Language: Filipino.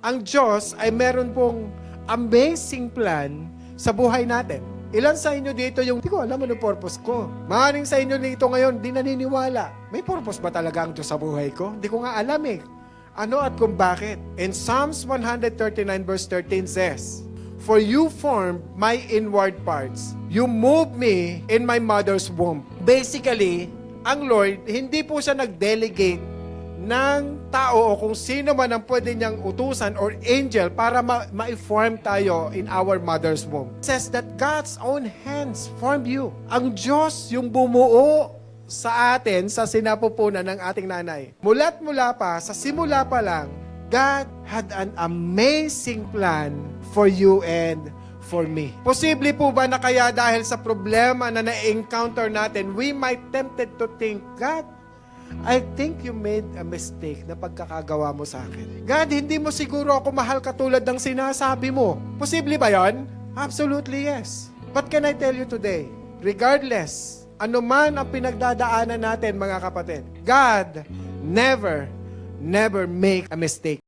ang Diyos ay meron pong amazing plan sa buhay natin. Ilan sa inyo dito yung, hindi ko alam ano purpose ko. Maraming sa inyo dito ngayon, di naniniwala. May purpose ba talaga ang Diyos sa buhay ko? Hindi ko nga alam eh. Ano at kung bakit? In Psalms 139 verse 13 says, "For you formed my inward parts. You moved me in my mother's womb." Basically, ang Lord, hindi po siya nag-delegate ng tao o kung sino man ang pwede niyang utusan or angel para ma-form tayo in our mother's womb. It says that God's own hands formed you. Ang Diyos yung bumuo sa atin sa sinapupunan ng ating nanay. Mula't mula pa, sa simula pa lang, God had an amazing plan for you and for me. Posible po ba na kaya dahil sa problema na na-encounter natin, we might tempted to think, God, I think you made a mistake na pagkakagawa mo sa akin. God, hindi mo siguro ako mahal katulad ng sinasabi mo. Posible ba yon? Absolutely yes. But can I tell you today, regardless, ano man ang pinagdadaanan natin mga kapatid, God never make a mistake.